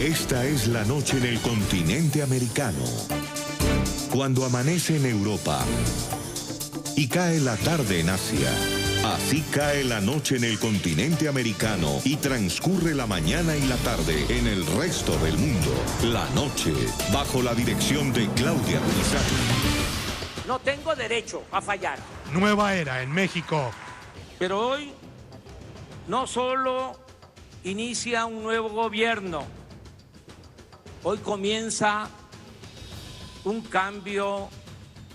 Esta es la noche en el continente americano. Cuando amanece en Europa y cae la tarde en Asia. Así cae la noche en el continente americano y transcurre la mañana y la tarde en el resto del mundo. La noche, bajo la dirección de Claudia Gurizati. No tengo derecho a fallar. Nueva era en México. Pero hoy no solo inicia un nuevo gobierno, hoy comienza un cambio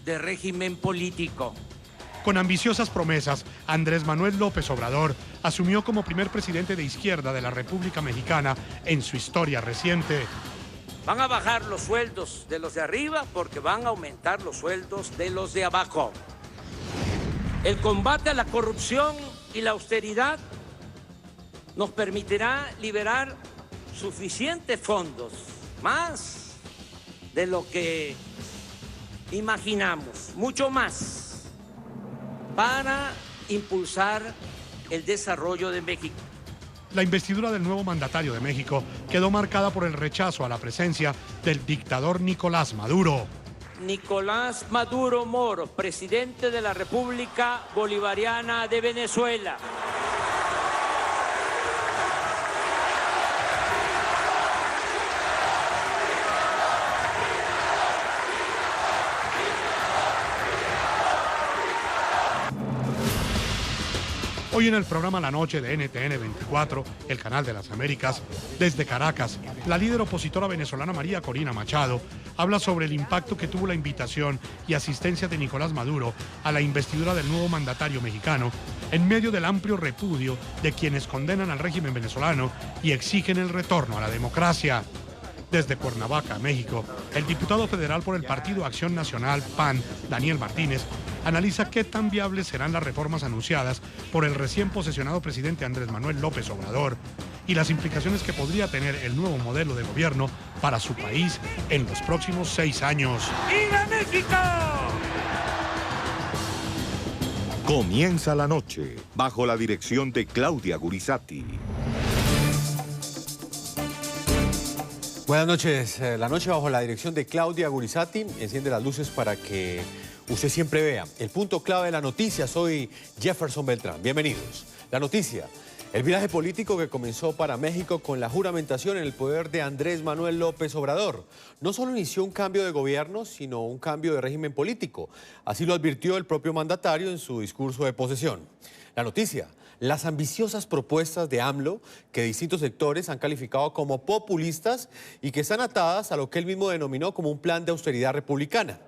de régimen político. Con ambiciosas promesas, Andrés Manuel López Obrador asumió como primer presidente de izquierda de la República Mexicana en su historia reciente. Van a bajar los sueldos de los de arriba porque van a aumentar los sueldos de los de abajo. El combate a la corrupción y la austeridad nos permitirá liberar suficientes fondos, más de lo que imaginamos, mucho más, para impulsar el desarrollo de México. La investidura del nuevo mandatario de México quedó marcada por el rechazo a la presencia del dictador Nicolás Maduro. Nicolás Maduro Moro, presidente de la República Bolivariana de Venezuela. Hoy en el programa La Noche de NTN 24, el canal de las Américas, desde Caracas, la líder opositora venezolana María Corina Machado habla sobre el impacto que tuvo la invitación y asistencia de Nicolás Maduro a la investidura del nuevo mandatario mexicano en medio del amplio repudio de quienes condenan al régimen venezolano y exigen el retorno a la democracia. Desde Cuernavaca, México, el diputado federal por el Partido Acción Nacional, PAN, Daniel Martínez, analiza qué tan viables serán las reformas anunciadas por el recién posesionado presidente Andrés Manuel López Obrador y las implicaciones que podría tener el nuevo modelo de gobierno para su país en los próximos 6 años. ¡Viva México! Comienza la noche, bajo la dirección de Claudia Gurizati. Buenas noches. La noche bajo la dirección de Claudia Gurizati enciende las luces para que usted siempre vea el punto clave de la noticia. Soy Jefferson Beltrán. Bienvenidos. La noticia: el viraje político que comenzó para México con la juramentación en el poder de Andrés Manuel López Obrador. No solo inició un cambio de gobierno, sino un cambio de régimen político. Así lo advirtió el propio mandatario en su discurso de posesión. La noticia: las ambiciosas propuestas de AMLO, que distintos sectores han calificado como populistas y que están atadas a lo que él mismo denominó como un plan de austeridad republicana.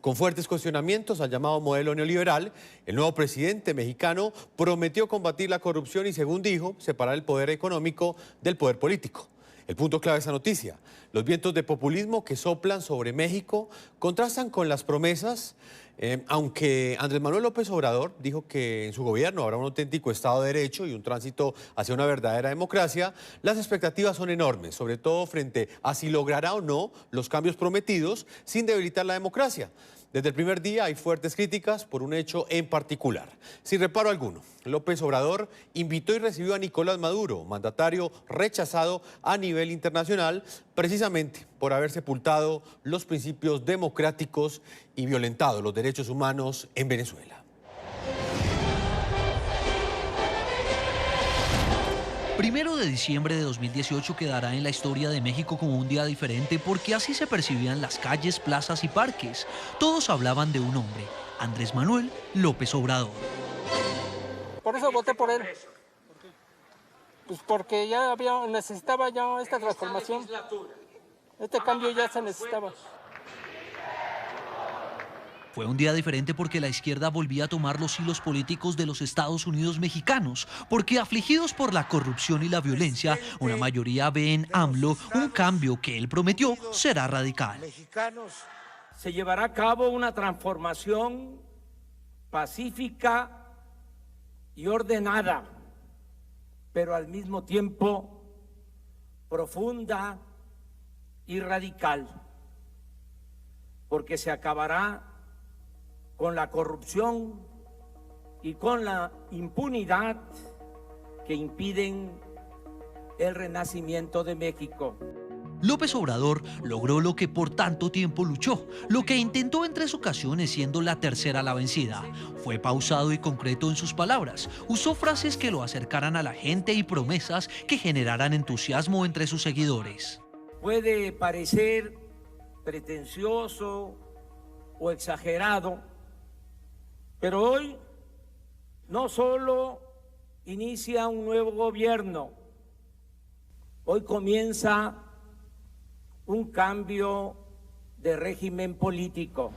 Con fuertes cuestionamientos al llamado modelo neoliberal, el nuevo presidente mexicano prometió combatir la corrupción y, según dijo, separar el poder económico del poder político. El punto clave de esa noticia: los vientos de populismo que soplan sobre México contrastan con las promesas. Aunque Andrés Manuel López Obrador dijo que en su gobierno habrá un auténtico Estado de Derecho y un tránsito hacia una verdadera democracia, las expectativas son enormes, sobre todo frente a si logrará o no los cambios prometidos sin debilitar la democracia. Desde el primer día hay fuertes críticas por un hecho en particular. Sin reparo alguno, López Obrador invitó y recibió a Nicolás Maduro, mandatario rechazado a nivel internacional, precisamente por haber sepultado los principios democráticos y violentado los derechos humanos en Venezuela. Primero de diciembre de 2018 quedará en la historia de México como un día diferente porque así se percibían las calles, plazas y parques. Todos hablaban de un hombre, Andrés Manuel López Obrador. Por eso voté por él. Pues porque necesitaba ya esta transformación. Este cambio ya se necesitaba. Fue un día diferente porque la izquierda volvía a tomar los hilos políticos de los Estados Unidos mexicanos, porque afligidos por la corrupción y la violencia, una mayoría ve en AMLO un cambio que él prometió será radical. Se llevará a cabo una transformación pacífica y ordenada, pero al mismo tiempo profunda y radical, porque se acabará con la corrupción y con la impunidad que impiden el renacimiento de México. López Obrador logró lo que por tanto tiempo luchó, lo que intentó en 3 ocasiones siendo la tercera la vencida. Fue pausado y concreto en sus palabras, usó frases que lo acercaran a la gente y promesas que generaran entusiasmo entre sus seguidores. Puede parecer pretencioso o exagerado, pero hoy no solo inicia un nuevo gobierno, hoy comienza un cambio de régimen político.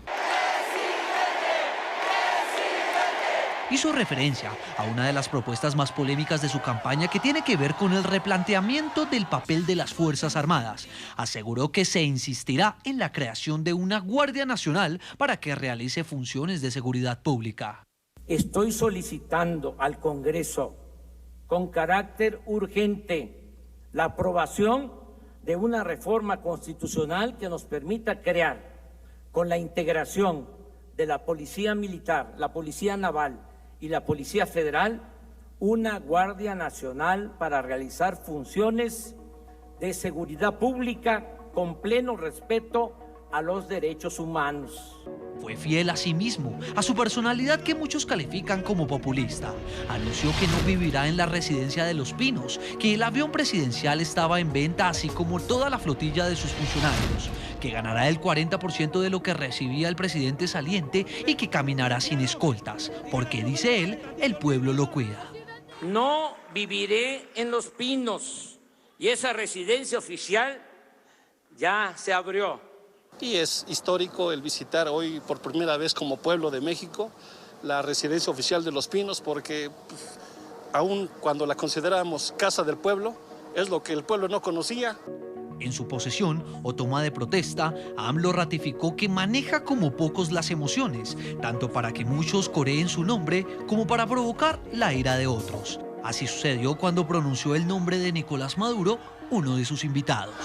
Hizo referencia a una de las propuestas más polémicas de su campaña que tiene que ver con el replanteamiento del papel de las Fuerzas Armadas. Aseguró que se insistirá en la creación de una Guardia Nacional para que realice funciones de seguridad pública. Estoy solicitando al Congreso con carácter urgente la aprobación de una reforma constitucional que nos permita crear, con la integración de la Policía Militar, la Policía Naval y la Policía Federal, una Guardia Nacional para realizar funciones de seguridad pública con pleno respeto a los derechos humanos. Fue fiel a sí mismo, a su personalidad que muchos califican como populista. Anunció que no vivirá en la residencia de Los Pinos, que el avión presidencial estaba en venta, así como toda la flotilla de sus funcionarios, que ganará el 40% de lo que recibía el presidente saliente y que caminará sin escoltas, porque, dice él, el pueblo lo cuida. No viviré en Los Pinos y esa residencia oficial ya se abrió. Y es histórico el visitar hoy por primera vez como pueblo de México la residencia oficial de Los Pinos, porque aún cuando la consideramos casa del pueblo, es lo que el pueblo no conocía. En su posesión o toma de protesta, AMLO ratificó que maneja como pocos las emociones, tanto para que muchos coreen su nombre como para provocar la ira de otros. Así sucedió cuando pronunció el nombre de Nicolás Maduro, uno de sus invitados.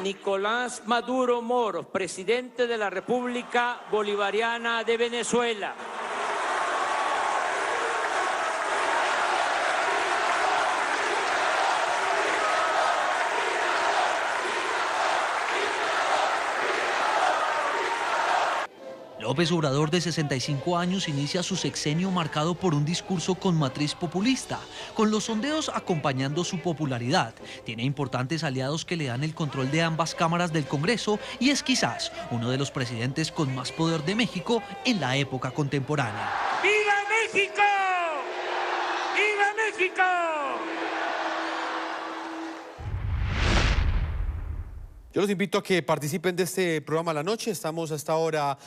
Nicolás Maduro Moros, presidente de la República Bolivariana de Venezuela. López Obrador, de 65 años, inicia su sexenio marcado por un discurso con matriz populista, con los sondeos acompañando su popularidad. Tiene importantes aliados que le dan el control de ambas cámaras del Congreso y es quizás uno de los presidentes con más poder de México en la época contemporánea. ¡Viva México! ¡Viva México! Yo los invito a que participen de este programa La Noche. Estamos hasta ahora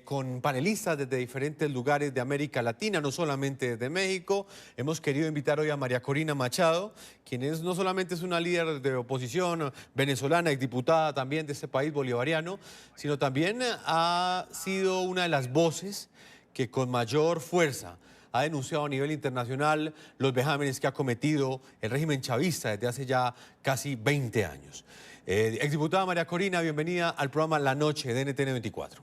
con panelistas desde diferentes lugares de América Latina, no solamente de México. Hemos querido invitar hoy a María Corina Machado, quien no solamente es una líder de oposición venezolana, exdiputada también de este país bolivariano, sino también ha sido una de las voces que con mayor fuerza ha denunciado a nivel internacional los vejámenes que ha cometido el régimen chavista desde hace ya casi 20 años. Exdiputada María Corina, bienvenida al programa La Noche de NTN 24.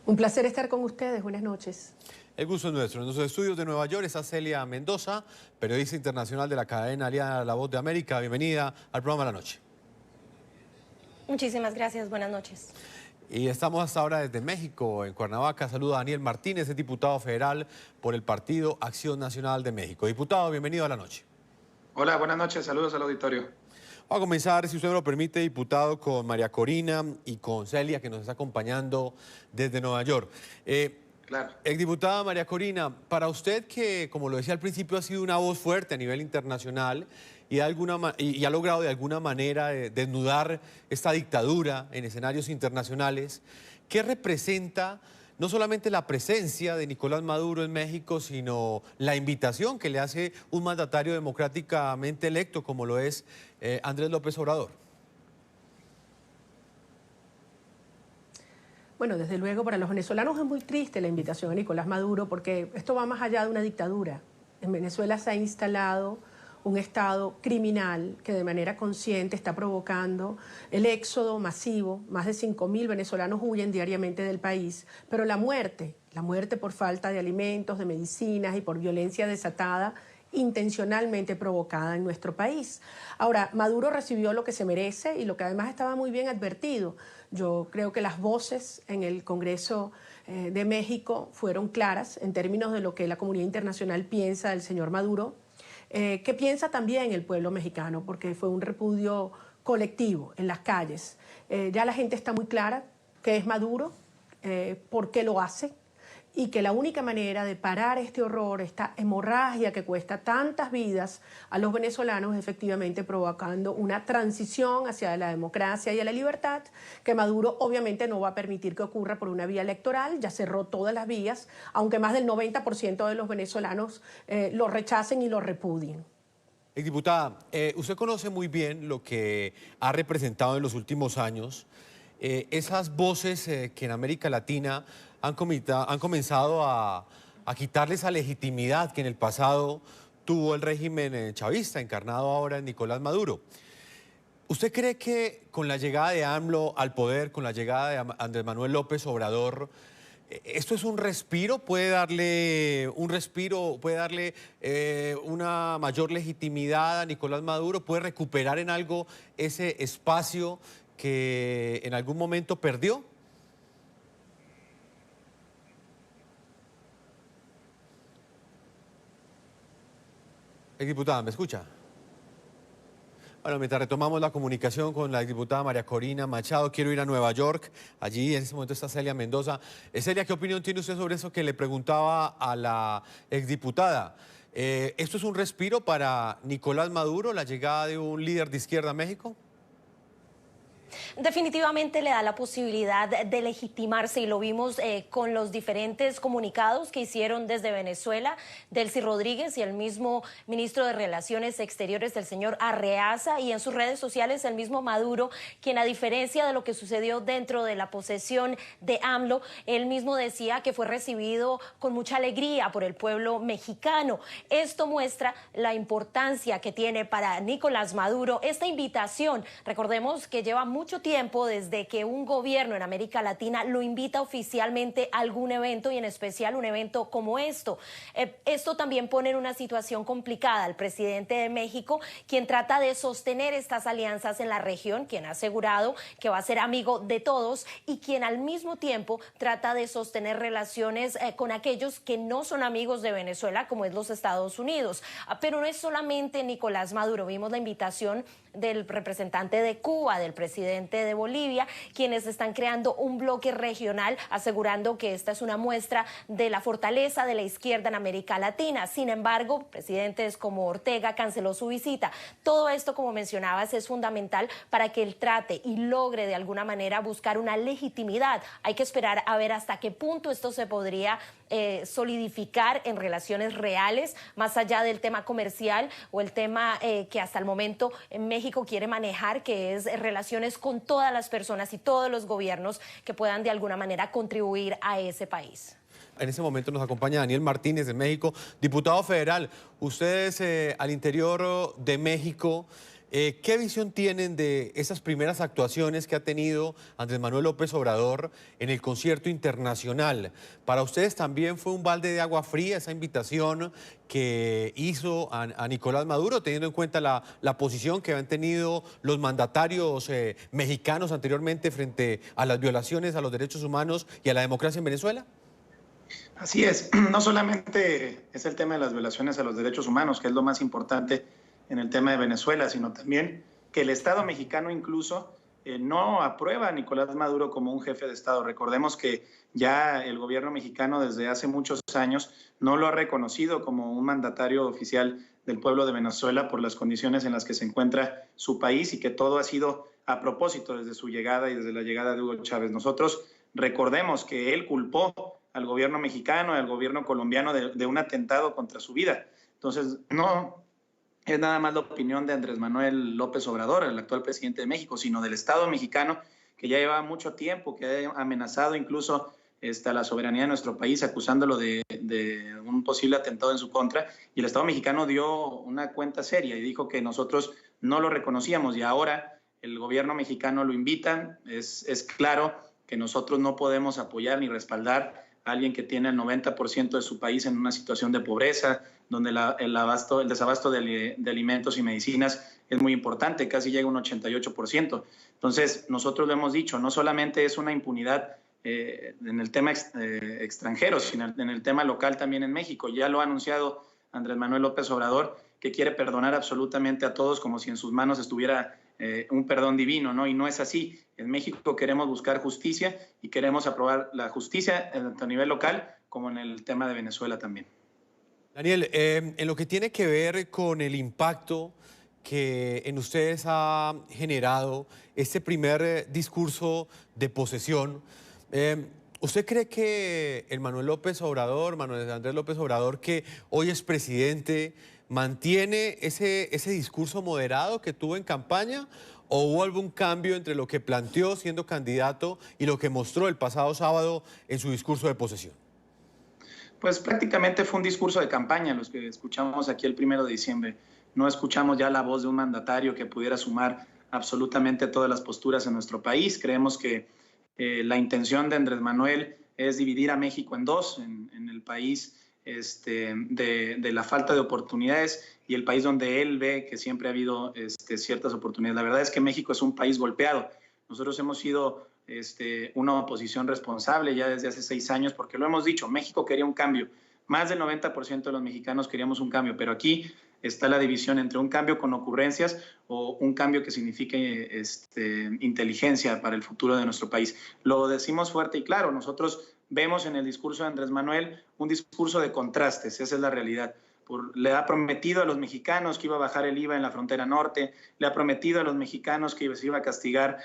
Un placer estar con ustedes, buenas noches. El gusto es nuestro. En nuestros estudios de Nueva York está Celia Mendoza, periodista internacional de la cadena aliada La Voz de América. Bienvenida al programa La Noche. Muchísimas gracias, buenas noches. Y estamos hasta ahora desde México, en Cuernavaca. Saluda a Daniel Martínez, es diputado federal por el Partido Acción Nacional de México. Diputado, bienvenido a La Noche. Hola, buenas noches, saludos al auditorio. Vamos a comenzar, si usted me lo permite, diputado, con María Corina y con Celia, que nos está acompañando desde Nueva York. Claro. Exdiputada María Corina, para usted que, como lo decía al principio, ha sido una voz fuerte a nivel internacional y ha logrado de alguna manera desnudar esta dictadura en escenarios internacionales, ¿qué representa no solamente la presencia de Nicolás Maduro en México, sino la invitación que le hace un mandatario democráticamente electo como lo es Andrés López Obrador? Bueno, desde luego para los venezolanos es muy triste la invitación a Nicolás Maduro porque esto va más allá de una dictadura. En Venezuela se ha instalado un Estado criminal que de manera consciente está provocando el éxodo masivo. Más de 5.000 venezolanos huyen diariamente del país, pero la muerte la muerte por falta de alimentos, de medicinas y por violencia desatada intencionalmente provocada en nuestro país. Ahora, Maduro recibió lo que se merece y lo que además estaba muy bien advertido. Yo creo que las voces en el Congreso de México fueron claras en términos de lo que la comunidad internacional piensa del señor Maduro, que piensa también el pueblo mexicano, porque fue un repudio colectivo en las calles. Ya la gente está muy clara qué es Maduro, por qué lo hace, y que la única manera de parar este horror, esta hemorragia que cuesta tantas vidas a los venezolanos, es efectivamente provocando una transición hacia la democracia y a la libertad, que Maduro obviamente no va a permitir que ocurra por una vía electoral, ya cerró todas las vías, aunque más del 90% de los venezolanos lo rechacen y lo repudien. Exdiputada, usted conoce muy bien lo que ha representado en los últimos años esas voces que en América Latina han comenzado a quitarle esa legitimidad que en el pasado tuvo el régimen chavista, encarnado ahora en Nicolás Maduro. ¿Usted cree que con la llegada de AMLO al poder, con la llegada de Andrés Manuel López Obrador, esto es un respiro? ¿Puede darle un respiro, puede darle una mayor legitimidad a Nicolás Maduro? ¿Puede recuperar en algo ese espacio que en algún momento perdió? Exdiputada, ¿me escucha? Bueno, mientras retomamos la comunicación con la exdiputada María Corina Machado, quiero ir a Nueva York. Allí en este momento está Celia Mendoza. Celia, ¿qué opinión tiene usted sobre eso que le preguntaba a la exdiputada? ¿Esto es un respiro para Nicolás Maduro, la llegada de un líder de izquierda a México? Definitivamente le da la posibilidad de legitimarse y lo vimos con los diferentes comunicados que hicieron desde Venezuela, Delcy Rodríguez y el mismo ministro de Relaciones Exteriores, el señor Arreaza, y en sus redes sociales el mismo Maduro, quien a diferencia de lo que sucedió dentro de la posesión de AMLO, él mismo decía que fue recibido con mucha alegría por el pueblo mexicano. Esto muestra la importancia que tiene para Nicolás Maduro esta invitación. Recordemos que lleva mucho tiempo desde que un gobierno en América Latina lo invita oficialmente a algún evento, y en especial un evento como esto. Esto también pone en una situación complicada al presidente de México, quien trata de sostener estas alianzas en la región, quien ha asegurado que va a ser amigo de todos y quien al mismo tiempo trata de sostener relaciones con aquellos que no son amigos de Venezuela, como es los Estados Unidos. Pero no es solamente Nicolás Maduro. Vimos la invitación del representante de Cuba, del presidente de Bolivia, quienes están creando un bloque regional, asegurando que esta es una muestra de la fortaleza de la izquierda en América Latina. Sin embargo, presidentes como Ortega canceló su visita. Todo esto, como mencionabas, es fundamental para que él trate y logre de alguna manera buscar una legitimidad. Hay que esperar a ver hasta qué punto esto se podría solidificar en relaciones reales, más allá del tema comercial o el tema que hasta el momento México quiere manejar, que es relaciones con todas las personas y todos los gobiernos que puedan de alguna manera contribuir a ese país. En este momento nos acompaña Daniel Martínez de México, diputado federal. Ustedes al interior de México, ¿qué visión tienen de esas primeras actuaciones que ha tenido Andrés Manuel López Obrador en el concierto internacional? ¿Para ustedes también fue un balde de agua fría esa invitación que hizo a Nicolás Maduro, teniendo en cuenta la posición que han tenido los mandatarios mexicanos anteriormente frente a las violaciones a los derechos humanos y a la democracia en Venezuela? Así es, no solamente es el tema de las violaciones a los derechos humanos, que es lo más importante en el tema de Venezuela, sino también que el Estado mexicano incluso no aprueba a Nicolás Maduro como un jefe de Estado. Recordemos que ya el gobierno mexicano desde hace muchos años no lo ha reconocido como un mandatario oficial del pueblo de Venezuela por las condiciones en las que se encuentra su país, y que todo ha sido a propósito desde su llegada y desde la llegada de Hugo Chávez. Nosotros recordemos que él culpó al gobierno mexicano y al gobierno colombiano de un atentado contra su vida. Entonces, no es nada más la opinión de Andrés Manuel López Obrador, el actual presidente de México, sino del Estado mexicano, que ya lleva mucho tiempo, que ha amenazado incluso la soberanía de nuestro país, acusándolo de un posible atentado en su contra. Y el Estado mexicano dio una cuenta seria y dijo que nosotros no lo reconocíamos, y ahora el gobierno mexicano lo invita. Es claro que nosotros no podemos apoyar ni respaldar alguien que tiene el 90% de su país en una situación de pobreza, donde el desabasto de alimentos y medicinas es muy importante, casi llega a un 88%. Entonces, nosotros lo hemos dicho, no solamente es una impunidad en el tema extranjero, sino en el tema local también en México. Ya lo ha anunciado Andrés Manuel López Obrador, que quiere perdonar absolutamente a todos como si en sus manos estuviera un perdón divino, ¿no? Y no es así. En México queremos buscar justicia y queremos aprobar la justicia tanto a nivel local como en el tema de Venezuela también. Daniel, en lo que tiene que ver con el impacto que en ustedes ha generado este primer discurso de posesión, ¿usted cree que el Manuel Andrés López Obrador, que hoy es presidente, mantiene ese discurso moderado que tuvo en campaña, o hubo algún cambio entre lo que planteó siendo candidato y lo que mostró el pasado sábado en su discurso de posesión? Pues prácticamente fue un discurso de campaña los que escuchamos aquí el 1 de diciembre. No escuchamos ya la voz de un mandatario que pudiera sumar absolutamente todas las posturas en nuestro país. Creemos que la intención de Andrés Manuel es dividir a México en dos, en el país de la falta de oportunidades y el país donde él ve que siempre ha habido ciertas oportunidades. La verdad es que México es un país golpeado. Nosotros hemos sido una oposición responsable ya desde hace 6 años, porque lo hemos dicho, México quería un cambio. Más del 90% de los mexicanos queríamos un cambio, pero aquí está la división entre un cambio con ocurrencias o un cambio que signifique inteligencia para el futuro de nuestro país. Lo decimos fuerte y claro, nosotros vemos en el discurso de Andrés Manuel un discurso de contrastes, esa es la realidad. Le ha prometido a los mexicanos que iba a bajar el IVA en la frontera norte, le ha prometido a los mexicanos que se iba a castigar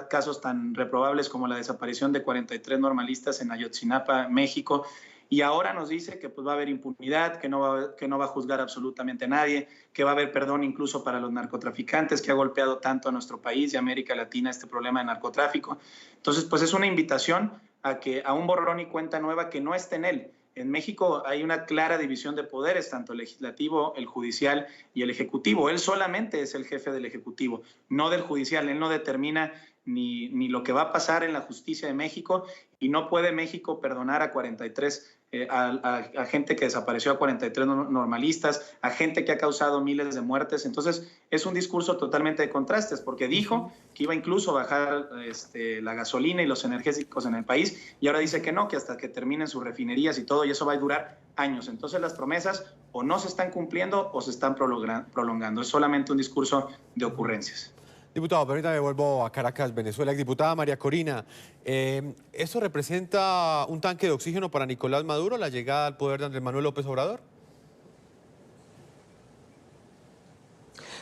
casos tan reprobables como la desaparición de 43 normalistas en Ayotzinapa, México, y ahora nos dice que pues, va a haber impunidad, que no va a juzgar absolutamente a nadie, que va a haber perdón incluso para los narcotraficantes, que ha golpeado tanto a nuestro país y a América Latina este problema de narcotráfico. Entonces, pues es una invitación a un borrón y cuenta nueva que no esté en él. En México hay una clara división de poderes, tanto el legislativo, el judicial y el ejecutivo. Él solamente es el jefe del ejecutivo, no del judicial. Él no determina ni lo que va a pasar en la justicia de México, y no puede México perdonar a 43 a gente que desapareció, a 43 normalistas, a gente que ha causado miles de muertes. Entonces es un discurso totalmente de contrastes, porque dijo que iba incluso a bajar la gasolina y los energéticos en el país, y ahora dice que no, que hasta que terminen sus refinerías y todo, y eso va a durar años. Entonces las promesas o no se están cumpliendo o se están prolongando. Es solamente un discurso de ocurrencias. Diputado, permítame, vuelvo a Caracas, Venezuela. Diputada María Corina, ¿esto representa un tanque de oxígeno para Nicolás Maduro, la llegada al poder de Andrés Manuel López Obrador?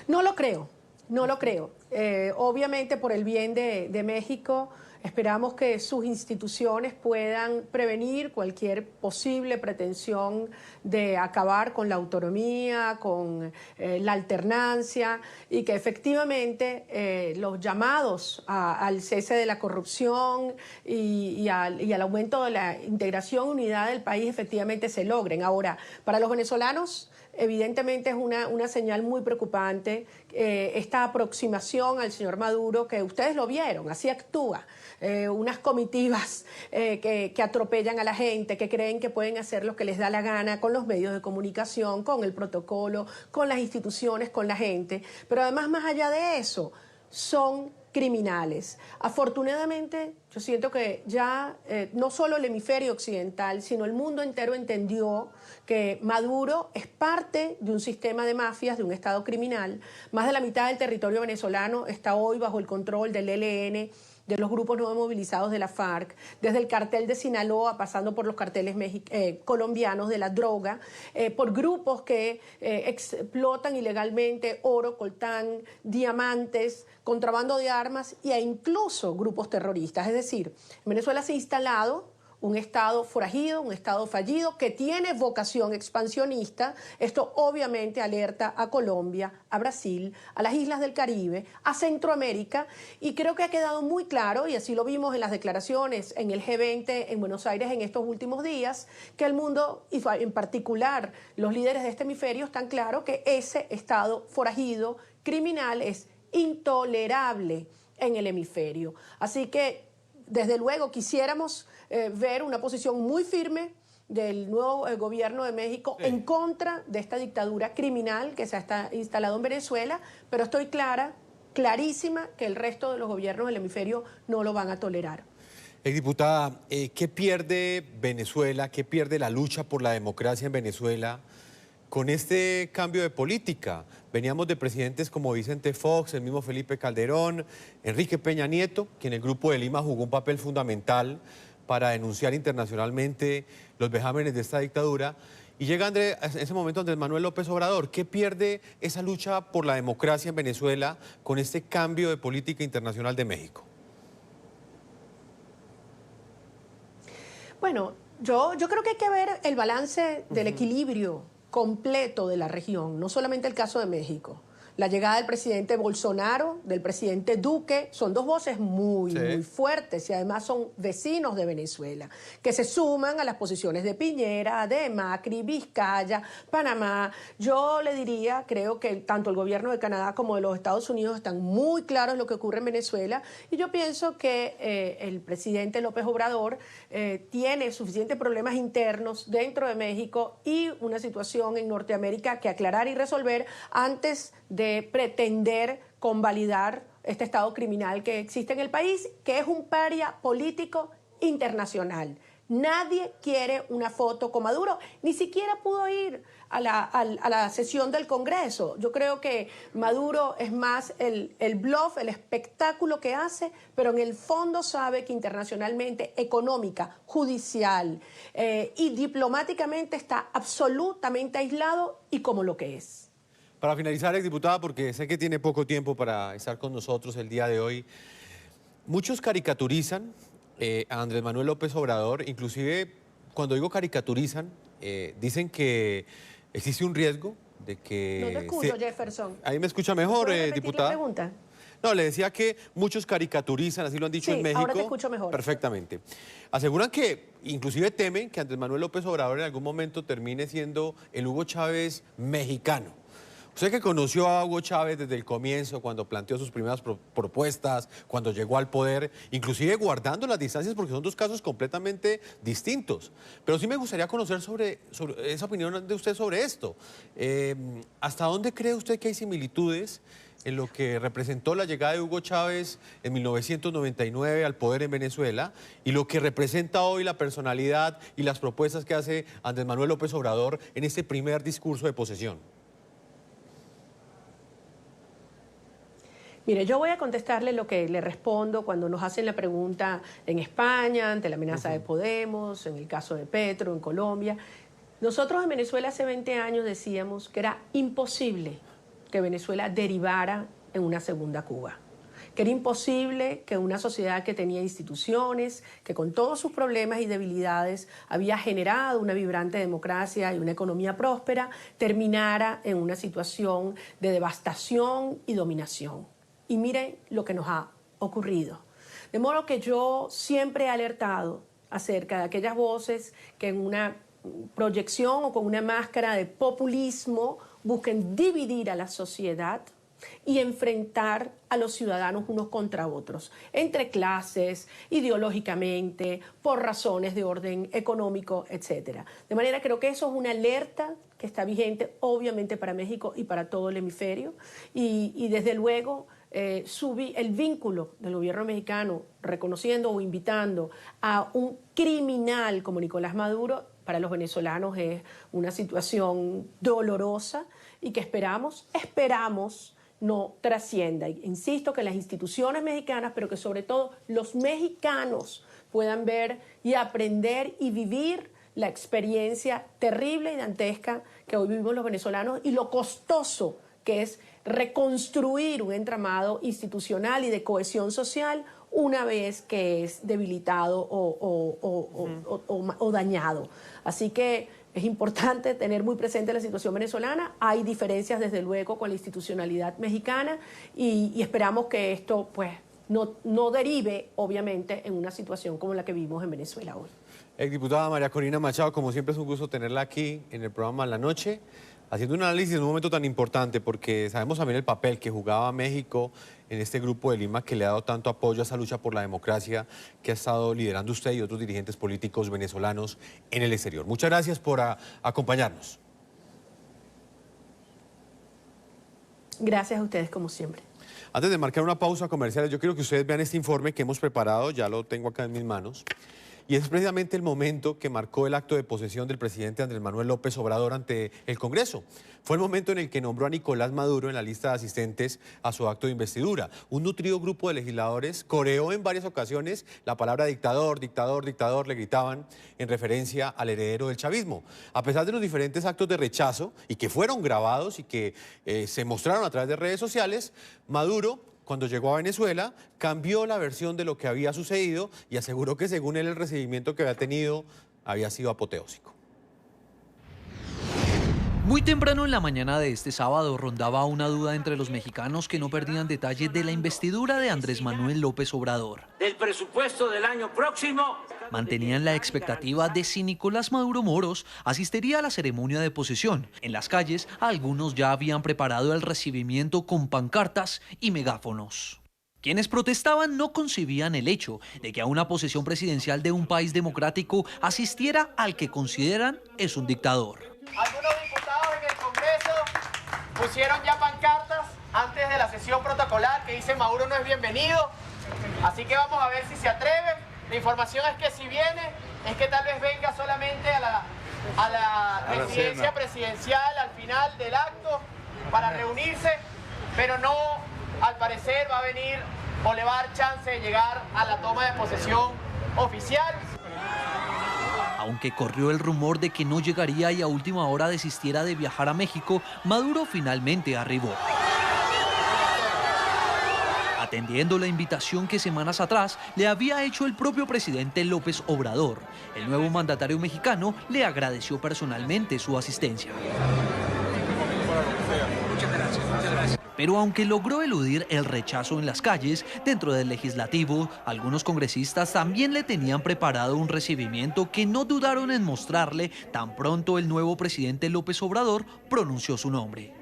No lo creo, no lo creo. Obviamente, por el bien de México, esperamos que sus instituciones puedan prevenir cualquier posible pretensión de acabar con la autonomía, con la alternancia, y que efectivamente los llamados al cese de la corrupción y al aumento de la integración, unidad del país, efectivamente se logren. Ahora, para los venezolanos, evidentemente es una señal muy preocupante esta aproximación al señor Maduro, que ustedes lo vieron, así actúa. Unas comitivas que atropellan a la gente, que creen que pueden hacer lo que les da la gana con los medios de comunicación, con el protocolo, con las instituciones, con la gente. Pero además, más allá de eso, son criminales. Afortunadamente, yo siento que ya no solo el hemisferio occidental, sino el mundo entero entendió que Maduro es parte de un sistema de mafias, de un Estado criminal. Más de la mitad del territorio venezolano está hoy bajo el control del ELN, de los grupos no movilizados de la FARC, desde el cartel de Sinaloa, pasando por los carteles colombianos de la droga, por grupos que explotan ilegalmente oro, coltán, diamantes, contrabando de armas e incluso grupos terroristas. Es decir, en Venezuela se ha instalado un Estado forajido, un Estado fallido que tiene vocación expansionista. Esto obviamente alerta a Colombia, a Brasil, a las islas del Caribe, a Centroamérica, y creo que ha quedado muy claro, y así lo vimos en las declaraciones en el G20 en Buenos Aires en estos últimos días, que el mundo, y en particular los líderes de este hemisferio, están claros que ese Estado forajido, criminal, es intolerable en el hemisferio. Así que, desde luego, quisiéramos ver una posición muy firme del nuevo gobierno de México en contra de esta dictadura criminal que se ha instalado en Venezuela, pero estoy clarísima que el resto de los gobiernos del hemisferio no lo van a tolerar. Exdiputada, ¿qué pierde Venezuela, qué pierde la lucha por la democracia en Venezuela con este cambio de política? Veníamos de presidentes como Vicente Fox, el mismo Felipe Calderón, Enrique Peña Nieto, que en el Grupo de Lima jugó un papel fundamental para denunciar internacionalmente los vejámenes de esta dictadura. Y llega en ese momento Andrés Manuel López Obrador. ¿Qué pierde esa lucha por la democracia en Venezuela con este cambio de política internacional de México? Bueno, yo creo que hay que ver el balance del equilibrio completo de la región, no solamente el caso de México. La llegada del presidente Bolsonaro, del presidente Duque, son dos voces muy fuertes y además son vecinos de Venezuela, que se suman a las posiciones de Piñera, de Macri, Vizcaya, Panamá. Yo le diría, creo que tanto el gobierno de Canadá como de los Estados Unidos están muy claros en lo que ocurre en Venezuela y yo pienso que el presidente López Obrador tiene suficientes problemas internos dentro de México y una situación en Norteamérica que aclarar y resolver antes de pretender convalidar este estado criminal que existe en el país, que es un paria político internacional. Nadie quiere una foto con Maduro, ni siquiera pudo ir a la sesión del Congreso. Yo creo que Maduro es más el bluff, el espectáculo que hace, pero en el fondo sabe que internacionalmente, económica, judicial y diplomáticamente está absolutamente aislado y como lo que es. Para finalizar, exdiputada, porque sé que tiene poco tiempo para estar con nosotros el día de hoy, muchos caricaturizan a Andrés Manuel López Obrador, inclusive cuando digo caricaturizan, dicen que existe un riesgo de que... No te escucho, Jefferson. Ahí me escucha mejor, diputada. ¿Qué pregunta? No, le decía que muchos caricaturizan, así lo han dicho en México. Ahora te escucho mejor. Perfectamente. Aseguran que, inclusive temen que Andrés Manuel López Obrador en algún momento termine siendo el Hugo Chávez mexicano. Usted que conoció a Hugo Chávez desde el comienzo, cuando planteó sus primeras propuestas, cuando llegó al poder, inclusive guardando las distancias porque son dos casos completamente distintos. Pero sí me gustaría conocer sobre esa opinión de usted sobre esto. ¿Hasta dónde cree usted que hay similitudes en lo que representó la llegada de Hugo Chávez en 1999 al poder en Venezuela y lo que representa hoy la personalidad y las propuestas que hace Andrés Manuel López Obrador en este primer discurso de posesión? Mire, yo voy a contestarle lo que le respondo cuando nos hacen la pregunta en España, ante la amenaza de Podemos, en el caso de Petro, en Colombia. Nosotros en Venezuela hace 20 años decíamos que era imposible que Venezuela derivara en una segunda Cuba, que era imposible que una sociedad que tenía instituciones, que con todos sus problemas y debilidades había generado una vibrante democracia y una economía próspera, terminara en una situación de devastación y dominación. Y miren lo que nos ha ocurrido. De modo que yo siempre he alertado acerca de aquellas voces que en una proyección o con una máscara de populismo busquen dividir a la sociedad y enfrentar a los ciudadanos unos contra otros, entre clases, ideológicamente, por razones de orden económico, etc. De manera creo que eso es una alerta que está vigente obviamente para México y para todo el hemisferio y desde luego el vínculo del gobierno mexicano reconociendo o invitando a un criminal como Nicolás Maduro para los venezolanos es una situación dolorosa y que esperamos no trascienda. Insisto que las instituciones mexicanas, pero que sobre todo los mexicanos puedan ver y aprender y vivir la experiencia terrible y dantesca que hoy vivimos los venezolanos y lo costoso que es reconstruir un entramado institucional y de cohesión social una vez que es debilitado o dañado. Así que es importante tener muy presente la situación venezolana. Hay diferencias, desde luego, con la institucionalidad mexicana y esperamos que esto pues, no derive, obviamente, en una situación como la que vivimos en Venezuela hoy. Exdiputada María Corina Machado, como siempre es un gusto tenerla aquí en el programa La Noche. Haciendo un análisis en un momento tan importante, porque sabemos también el papel que jugaba México en este Grupo de Lima, que le ha dado tanto apoyo a esa lucha por la democracia que ha estado liderando usted y otros dirigentes políticos venezolanos en el exterior. Muchas gracias por acompañarnos. Gracias a ustedes, como siempre. Antes de marcar una pausa comercial, yo quiero que ustedes vean este informe que hemos preparado, ya lo tengo acá en mis manos. Y es precisamente el momento que marcó el acto de posesión del presidente Andrés Manuel López Obrador ante el Congreso. Fue el momento en el que nombró a Nicolás Maduro en la lista de asistentes a su acto de investidura. Un nutrido grupo de legisladores coreó en varias ocasiones la palabra dictador, dictador, dictador, le gritaban en referencia al heredero del chavismo. A pesar de los diferentes actos de rechazo y que fueron grabados y que se mostraron a través de redes sociales, Maduro, cuando llegó a Venezuela, cambió la versión de lo que había sucedido y aseguró que según él el recibimiento que había tenido había sido apoteósico. Muy temprano en la mañana de este sábado rondaba una duda entre los mexicanos que no perdían detalle de la investidura de Andrés Manuel López Obrador. Del presupuesto del año próximo. Mantenían la expectativa de si Nicolás Maduro Moros asistiría a la ceremonia de posesión. En las calles, algunos ya habían preparado el recibimiento con pancartas y megáfonos. Quienes protestaban no concibían el hecho de que a una posesión presidencial de un país democrático asistiera al que consideran es un dictador. Algunos diputados en el Congreso pusieron ya pancartas antes de la sesión protocolar que dicen Maduro no es bienvenido, así que vamos a ver si se atreven. La información es que si viene, es que tal vez venga solamente a la residencia presidencial al final del acto para reunirse, pero no, al parecer va a venir o le va a dar chance de llegar a la toma de posesión oficial. Aunque corrió el rumor de que no llegaría y a última hora desistiera de viajar a México, Maduro finalmente arribó. Atendiendo la invitación que semanas atrás le había hecho el propio presidente López Obrador, el nuevo mandatario mexicano le agradeció personalmente su asistencia. Muchas gracias. Pero aunque logró eludir el rechazo en las calles, dentro del legislativo, algunos congresistas también le tenían preparado un recibimiento que no dudaron en mostrarle tan pronto el nuevo presidente López Obrador pronunció su nombre.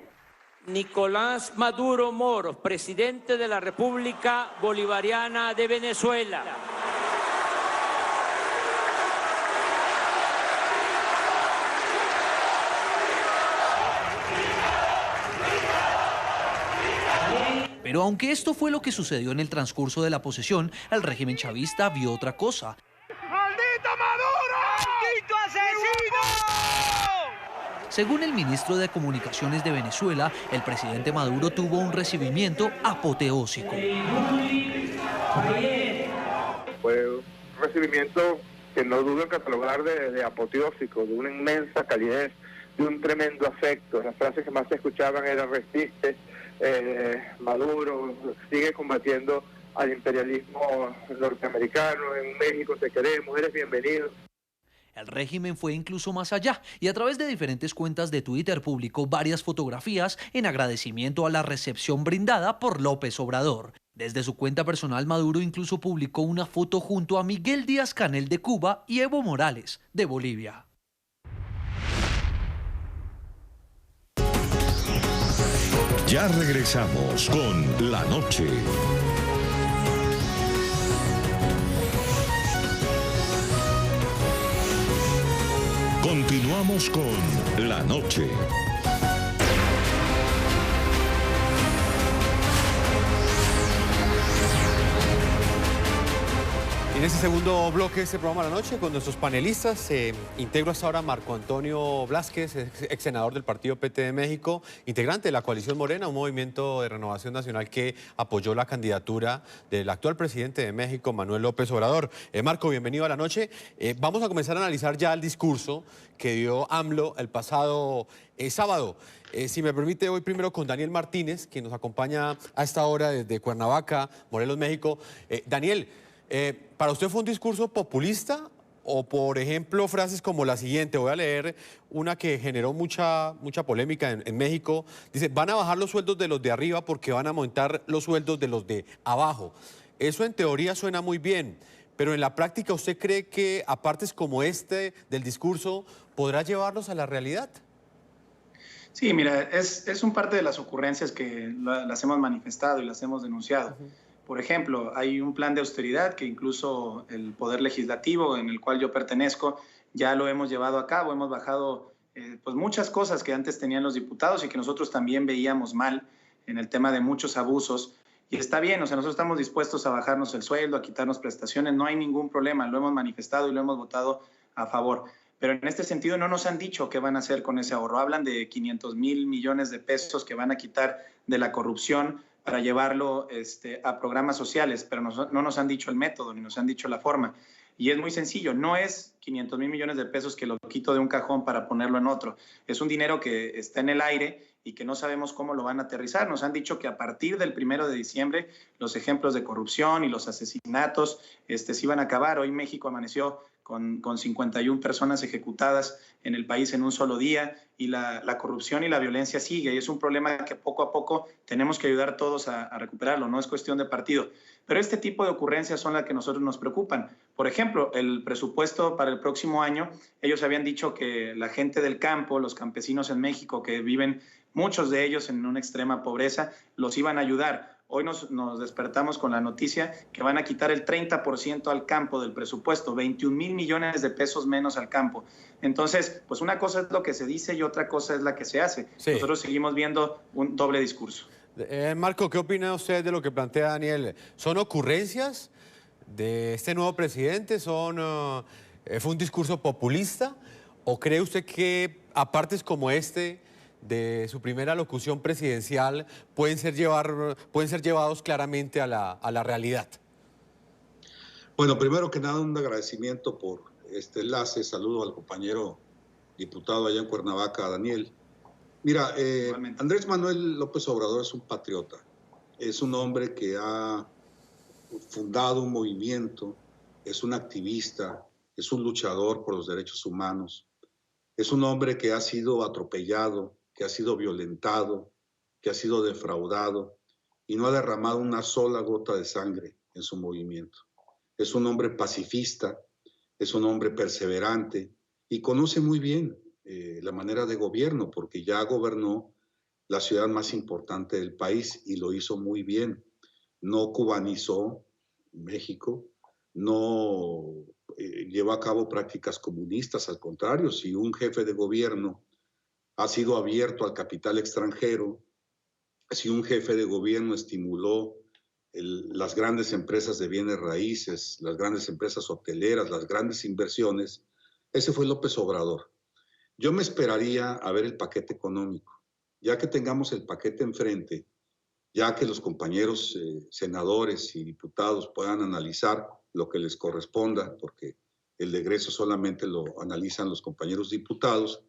Nicolás Maduro Moros, presidente de la República Bolivariana de Venezuela. Pero aunque esto fue lo que sucedió en el transcurso de la posesión, el régimen chavista vio otra cosa. ¡Maldito Maduro! ¡Maldito asesino! Según el ministro de Comunicaciones de Venezuela, el presidente Maduro tuvo un recibimiento apoteósico. Fue un recibimiento que no dudo en catalogar de apoteósico, de una inmensa calidez, de un tremendo afecto. Las frases que más se escuchaban eran resiste, Maduro sigue combatiendo al imperialismo norteamericano, en México te queremos, eres bienvenido. El régimen fue incluso más allá y a través de diferentes cuentas de Twitter publicó varias fotografías en agradecimiento a la recepción brindada por López Obrador. Desde su cuenta personal, Maduro incluso publicó una foto junto a Miguel Díaz-Canel de Cuba y Evo Morales de Bolivia. Ya regresamos con La Noche. Continuamos con La Noche. En este segundo bloque de este programa de La Noche, con nuestros panelistas, integro hasta ahora a Marco Antonio Blázquez, ex senador del Partido PT de México, integrante de la Coalición Morena, un movimiento de renovación nacional que apoyó la candidatura del actual presidente de México, Manuel López Obrador. Marco, bienvenido a La Noche. Vamos a comenzar a analizar ya el discurso que dio AMLO el pasado sábado. Si me permite, voy primero con Daniel Martínez, quien nos acompaña a esta hora desde Cuernavaca, Morelos, México. Daniel, ¿para usted fue un discurso populista o, por ejemplo, frases como la siguiente? Voy a leer una que generó mucha polémica en México. Dice, van a bajar los sueldos de los de arriba porque van a aumentar los sueldos de los de abajo. Eso en teoría suena muy bien, pero en la práctica, ¿usted cree que apartes como este del discurso podrá llevarlos a la realidad? Sí, mira, es un parte de las ocurrencias que las hemos manifestado y las hemos denunciado. Por ejemplo, hay un plan de austeridad que incluso el Poder Legislativo, en el cual yo pertenezco, ya lo hemos llevado a cabo. Hemos bajado pues muchas cosas que antes tenían los diputados y que nosotros también veíamos mal en el tema de muchos abusos. Y está bien, o sea, nosotros estamos dispuestos a bajarnos el sueldo, a quitarnos prestaciones, no hay ningún problema, lo hemos manifestado y lo hemos votado a favor. Pero en este sentido no nos han dicho qué van a hacer con ese ahorro. Hablan de 500,000 millones de pesos que van a quitar de la corrupción para llevarlo a programas sociales, pero no nos han dicho el método ni nos han dicho la forma. Y es muy sencillo, no es 500,000 millones de pesos que lo quito de un cajón para ponerlo en otro. Es un dinero que está en el aire y que no sabemos cómo lo van a aterrizar. Nos han dicho que a partir del 1 de diciembre los ejemplos de corrupción y los asesinatos se iban a acabar. Hoy México amaneció con 51 personas ejecutadas en el país en un solo día y la corrupción y la violencia sigue y es un problema que poco a poco tenemos que ayudar todos a recuperarlo, no es cuestión de partido. Pero este tipo de ocurrencias son las que a nosotros nos preocupan. Por ejemplo, el presupuesto para el próximo año, ellos habían dicho que la gente del campo, los campesinos en México que viven, muchos de ellos en una extrema pobreza, los iban a ayudar. Hoy nos despertamos con la noticia que van a quitar el 30% al campo del presupuesto, 21,000 millones de pesos menos al campo. Entonces, pues una cosa es lo que se dice y otra cosa es la que se hace. Sí. Nosotros seguimos viendo un doble discurso. Marco, ¿qué opina usted de lo que plantea Daniel? ¿Son ocurrencias de este nuevo presidente? ¿Fue un discurso populista? ¿O cree usted que a partes como de su primera locución presidencial pueden ser llevados claramente a la realidad? Bueno, primero que nada, un agradecimiento por este enlace. Saludo al compañero diputado allá en Cuernavaca, Daniel. Mira, Andrés Manuel López Obrador es un patriota. Es un hombre que ha fundado un movimiento, es un activista, es un luchador por los derechos humanos. Es un hombre que ha sido atropellado, que ha sido violentado, que ha sido defraudado y no ha derramado una sola gota de sangre en su movimiento. Es un hombre pacifista, es un hombre perseverante y conoce muy bien la manera de gobierno porque ya gobernó la ciudad más importante del país y lo hizo muy bien. No cubanizó México, no llevó a cabo prácticas comunistas, al contrario, si un jefe de gobierno ha sido abierto al capital extranjero, si un jefe de gobierno estimuló las grandes empresas de bienes raíces, las grandes empresas hoteleras, las grandes inversiones, ese fue López Obrador. Yo me esperaría a ver el paquete económico. Ya que tengamos el paquete enfrente, ya que los compañeros senadores y diputados puedan analizar lo que les corresponda, porque el egreso solamente lo analizan los compañeros diputados,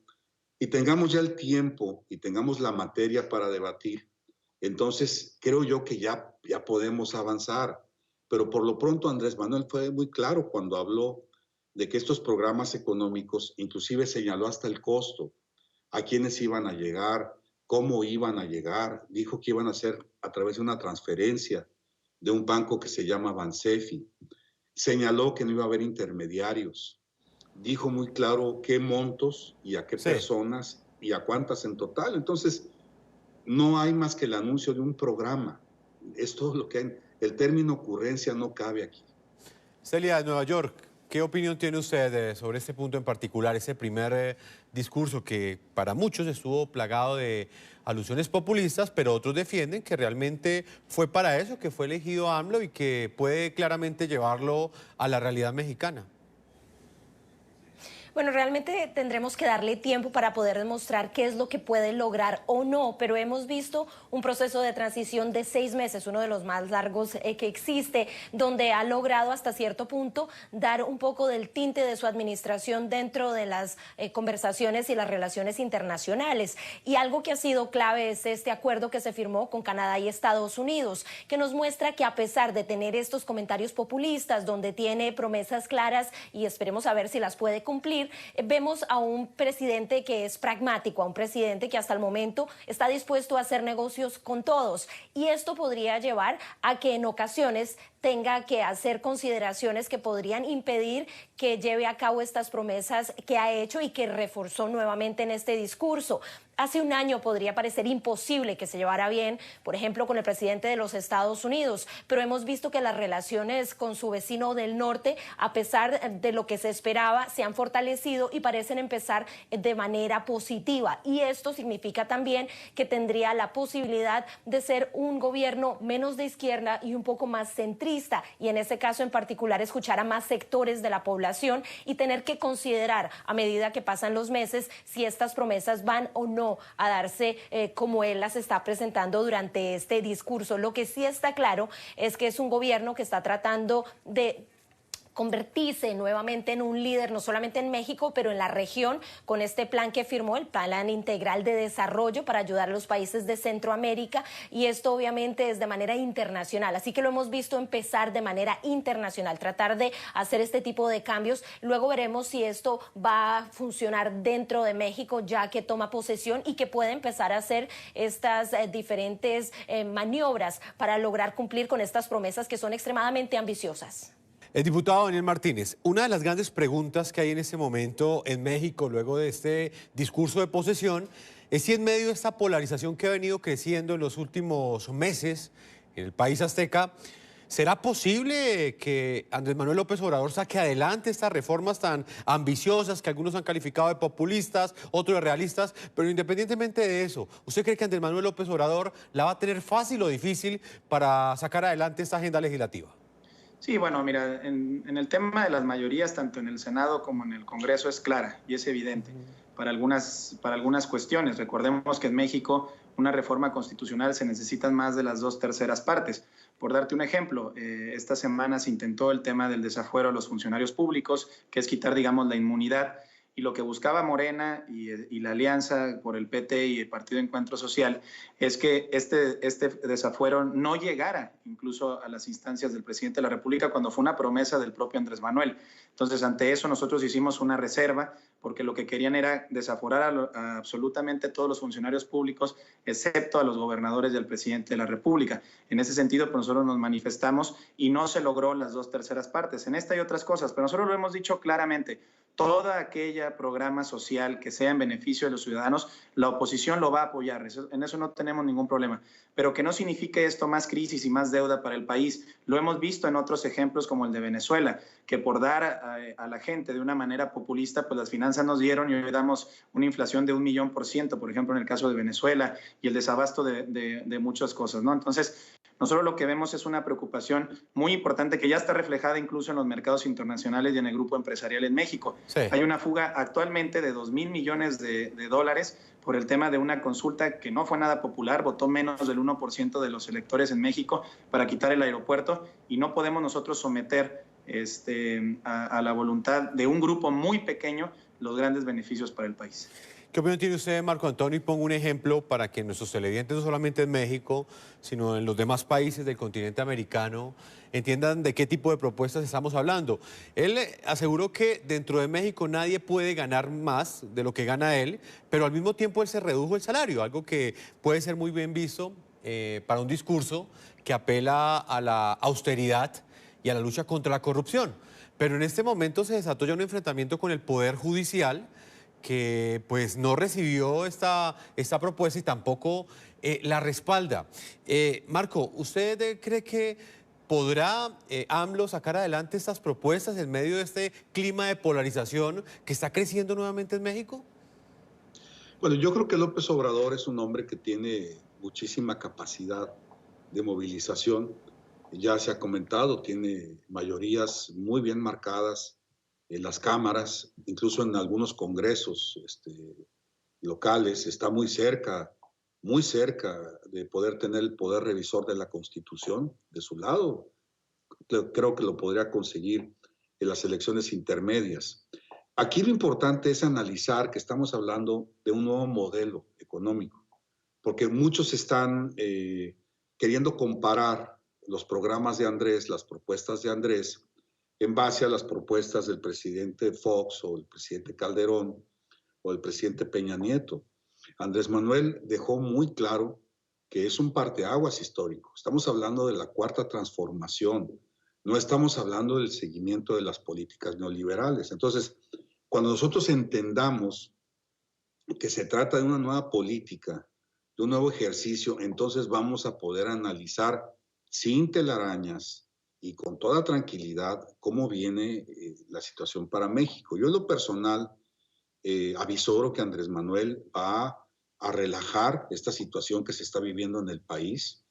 y tengamos ya el tiempo y tengamos la materia para debatir, entonces creo yo que ya podemos avanzar. Pero por lo pronto Andrés Manuel fue muy claro cuando habló de que estos programas económicos, inclusive señaló hasta el costo, a quiénes iban a llegar, cómo iban a llegar, dijo que iban a ser a través de una transferencia de un banco que se llama Bansefi, señaló que no iba a haber intermediarios, dijo muy claro qué montos y a qué personas y a cuántas en total. Entonces, no hay más que el anuncio de un programa. Es todo lo que hay. El término ocurrencia no cabe aquí. Celia, de Nueva York, ¿qué opinión tiene usted sobre este punto en particular, ese primer discurso que para muchos estuvo plagado de alusiones populistas, pero otros defienden que realmente fue para eso que fue elegido AMLO y que puede claramente llevarlo a la realidad mexicana? Bueno, realmente tendremos que darle tiempo para poder demostrar qué es lo que puede lograr o no, pero hemos visto un proceso de transición de 6 meses, uno de los más largos que existe, donde ha logrado hasta cierto punto dar un poco del tinte de su administración dentro de las conversaciones y las relaciones internacionales. Y algo que ha sido clave es este acuerdo que se firmó con Canadá y Estados Unidos, que nos muestra que a pesar de tener estos comentarios populistas, donde tiene promesas claras y esperemos a ver si las puede cumplir, vemos a un presidente que es pragmático, a un presidente que hasta el momento está dispuesto a hacer negocios con todos. Y esto podría llevar a que en ocasiones tenga que hacer consideraciones que podrían impedir que lleve a cabo estas promesas que ha hecho y que reforzó nuevamente en este discurso. hace un año podría parecer imposible que se llevara bien, por ejemplo, con el presidente de los Estados Unidos, pero hemos visto que las relaciones con su vecino del norte, a pesar de lo que se esperaba, se han fortalecido y parecen empezar de manera positiva. Y esto significa también que tendría la posibilidad de ser un gobierno menos de izquierda y un poco más centrista, y en ese caso en particular escuchar a más sectores de la población y tener que considerar a medida que pasan los meses si estas promesas van o no a darse como él las está presentando durante este discurso. Lo que sí está claro es que es un gobierno que está tratando de convertirse nuevamente en un líder, no solamente en México, pero en la región, con este plan que firmó, el Plan Integral de Desarrollo para ayudar a los países de Centroamérica, y esto obviamente es de manera internacional, así que lo hemos visto empezar de manera internacional, tratar de hacer este tipo de cambios. Luego veremos si esto va a funcionar dentro de México, ya que toma posesión y que puede empezar a hacer estas diferentes maniobras para lograr cumplir con estas promesas que son extremadamente ambiciosas. El diputado Daniel Martínez, una de las grandes preguntas que hay en este momento en México, luego de este discurso de posesión, es si en medio de esta polarización que ha venido creciendo en los últimos meses en el país azteca, ¿será posible que Andrés Manuel López Obrador saque adelante estas reformas tan ambiciosas que algunos han calificado de populistas, otros de realistas? Pero independientemente de eso, ¿usted cree que Andrés Manuel López Obrador la va a tener fácil o difícil para sacar adelante esta agenda legislativa? Sí, bueno, mira, en el tema de las mayorías, tanto en el Senado como en el Congreso, es clara y es evidente para algunas cuestiones. Recordemos que en México una reforma constitucional se necesitan más de las 2/3 partes. Por darte un ejemplo, esta semana se intentó el tema del desafuero a los funcionarios públicos, que es quitar, digamos, la inmunidad. Y lo que buscaba Morena y la alianza por el PT y el Partido Encuentro Social es que este desafuero no llegara incluso a las instancias del presidente de la República, cuando fue una promesa del propio Andrés Manuel. Entonces, ante eso nosotros hicimos una reserva, porque lo que querían era desaforar a absolutamente todos los funcionarios públicos, excepto a los gobernadores y al presidente de la República. En ese sentido, pues nosotros nos manifestamos y no se logró las 2/3 partes. En esta y otras cosas, pero nosotros lo hemos dicho claramente: toda aquella programa social que sea en beneficio de los ciudadanos, la oposición lo va a apoyar. En eso no tenemos ningún problema. Pero que no signifique esto más crisis y más deuda para el país. Lo hemos visto en otros ejemplos como el de Venezuela, que por dar a la gente de una manera populista, pues las finanzas nos dieron y hoy damos una inflación de 1.000.000%, por ejemplo, en el caso de Venezuela, y el desabasto de muchas cosas, ¿no? Entonces, nosotros lo que vemos es una preocupación muy importante que ya está reflejada incluso en los mercados internacionales y en el grupo empresarial en México. Sí. Hay una fuga actualmente de 2.000 millones de dólares por el tema de una consulta que no fue nada popular, votó menos del 1% de los electores en México para quitar el aeropuerto, y no podemos nosotros someter a la voluntad de un grupo muy pequeño los grandes beneficios para el país. ¿Qué opinión tiene usted, Marco Antonio? Y pongo un ejemplo para que nuestros televidentes, no solamente en México, sino en los demás países del continente americano, entiendan de qué tipo de propuestas estamos hablando. Él aseguró que dentro de México nadie puede ganar más de lo que gana él, pero al mismo tiempo él se redujo el salario, algo que puede ser muy bien visto para un discurso que apela a la austeridad y a la lucha contra la corrupción. Pero en este momento se desató ya un enfrentamiento con el Poder Judicial, que pues no recibió esta propuesta y tampoco la respalda. Marco, ¿usted cree que podrá AMLO sacar adelante estas propuestas en medio de este clima de polarización que está creciendo nuevamente en México? Bueno, yo creo que López Obrador es un hombre que tiene muchísima capacidad de movilización. Ya se ha comentado, tiene mayorías muy bien marcadas en las cámaras, incluso en algunos congresos locales. Está muy cerca de poder tener el poder revisor de la Constitución de su lado. Creo que lo podría conseguir en las elecciones intermedias. Aquí lo importante es analizar que estamos hablando de un nuevo modelo económico, porque muchos están queriendo comparar los programas de Andrés, las propuestas de Andrés, en base a las propuestas del presidente Fox o el presidente Calderón o el presidente Peña Nieto. Andrés Manuel dejó muy claro que es un parteaguas histórico. Estamos hablando de la cuarta transformación, no estamos hablando del seguimiento de las políticas neoliberales. Entonces, cuando nosotros entendamos que se trata de una nueva política, de un nuevo ejercicio, entonces vamos a poder analizar sin telarañas y con toda tranquilidad cómo viene la situación para México. Yo en lo personal avisoro que Andrés Manuel va a relajar esta situación que se está viviendo en el país,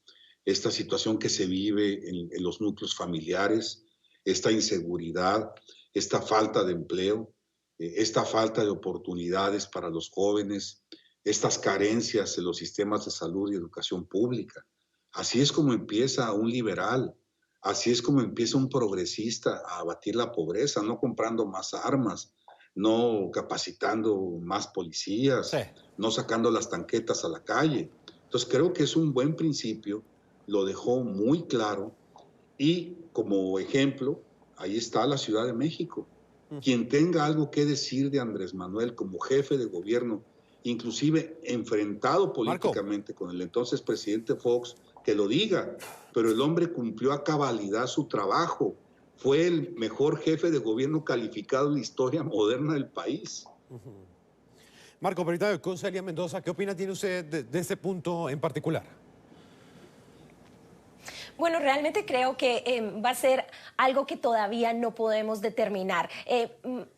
esta situación que se vive en los núcleos familiares, esta inseguridad, esta falta de empleo, esta falta de oportunidades para los jóvenes, estas carencias en los sistemas de salud y educación pública. Así es como empieza un liberal, así es como empieza un progresista a abatir la pobreza, no comprando más armas, no capacitando más policías, sí, no sacando las tanquetas a la calle. Entonces creo que es un buen principio, lo dejó muy claro y como ejemplo, ahí está la Ciudad de México. Quien tenga algo que decir de Andrés Manuel como jefe de gobierno, inclusive enfrentado políticamente con el entonces presidente Fox, que lo diga, pero el hombre cumplió a cabalidad su trabajo. Fue el mejor jefe de gobierno calificado en la historia moderna del país. Marco, permítame, con Celia Mendoza, ¿qué opina tiene usted de este punto en particular? Bueno, realmente creo que va a ser algo que todavía no podemos determinar.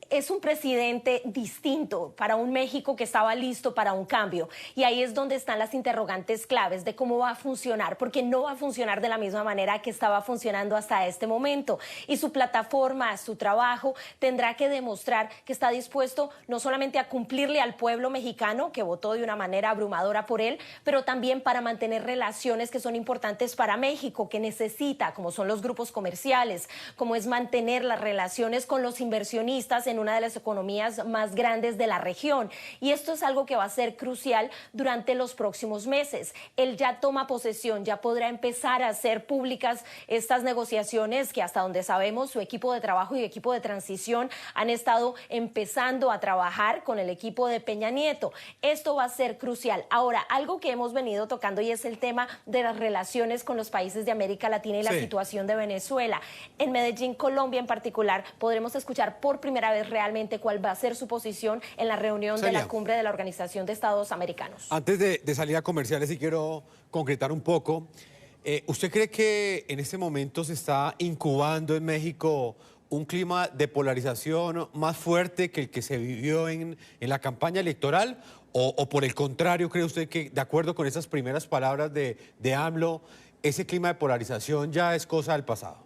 Es un presidente distinto para un México que estaba listo para un cambio. Y ahí es donde están las interrogantes claves de cómo va a funcionar, porque no va a funcionar de la misma manera que estaba funcionando hasta este momento. Y su plataforma, su trabajo, tendrá que demostrar que está dispuesto no solamente a cumplirle al pueblo mexicano, que votó de una manera abrumadora por él, pero también para mantener relaciones que son importantes para México, que necesita, como son los grupos comerciales, como es mantener las relaciones con los inversionistas en una de las economías más grandes de la región. Y esto es algo que va a ser crucial durante los próximos meses. Él ya toma posesión, ya podrá empezar a hacer públicas estas negociaciones que hasta donde sabemos su equipo de trabajo y equipo de transición han estado empezando a trabajar con el equipo de Peña Nieto. Esto va a ser crucial. Ahora, algo que hemos venido tocando y es el tema de las relaciones con los países de América Latina y la situación de Venezuela. En Medellín, Colombia en particular, podremos escuchar por primera vez realmente cuál va a ser su posición en la reunión de la cumbre de la Organización de Estados Americanos. Antes de salir a comerciales, sí quiero concretar un poco. ¿Usted cree que en este momento se está incubando en México un clima de polarización más fuerte que el que se vivió en la campaña electoral? ¿O por el contrario, cree usted que, de acuerdo con esas primeras palabras de AMLO, ese clima de polarización ya es cosa del pasado?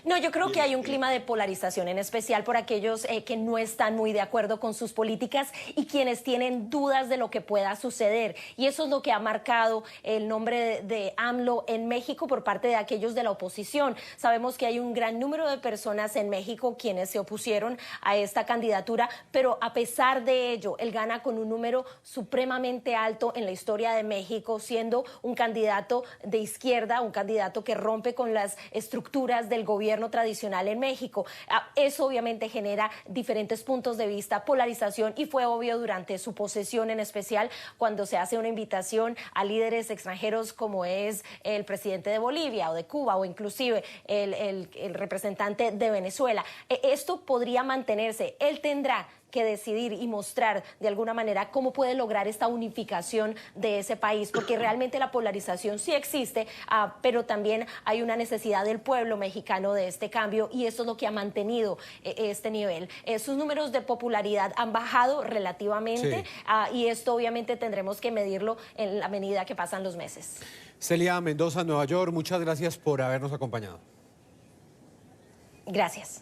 No, yo creo que hay un clima de polarización, en especial por aquellos que no están muy de acuerdo con sus políticas y quienes tienen dudas de lo que pueda suceder. Y eso es lo que ha marcado el nombre de AMLO en México por parte de aquellos de la oposición. Sabemos que hay un gran número de personas en México quienes se opusieron a esta candidatura, pero a pesar de ello, él gana con un número supremamente alto en la historia de México, siendo un candidato de izquierda, un candidato que rompe con las estructuras del gobierno tradicional en México. Eso obviamente genera diferentes puntos de vista, polarización, y fue obvio durante su posesión, en especial cuando se hace una invitación a líderes extranjeros como es el presidente de Bolivia o de Cuba o inclusive el representante de Venezuela. Esto podría mantenerse. Él tendrá que decidir y mostrar de alguna manera cómo puede lograr esta unificación de ese país, porque realmente la polarización sí existe, pero también hay una necesidad del pueblo mexicano de este cambio, y eso es lo que ha mantenido este nivel. Sus números de popularidad han bajado relativamente, y esto obviamente tendremos que medirlo en la medida que pasan los meses. Celia Mendoza, Nueva York, muchas gracias por habernos acompañado. Gracias.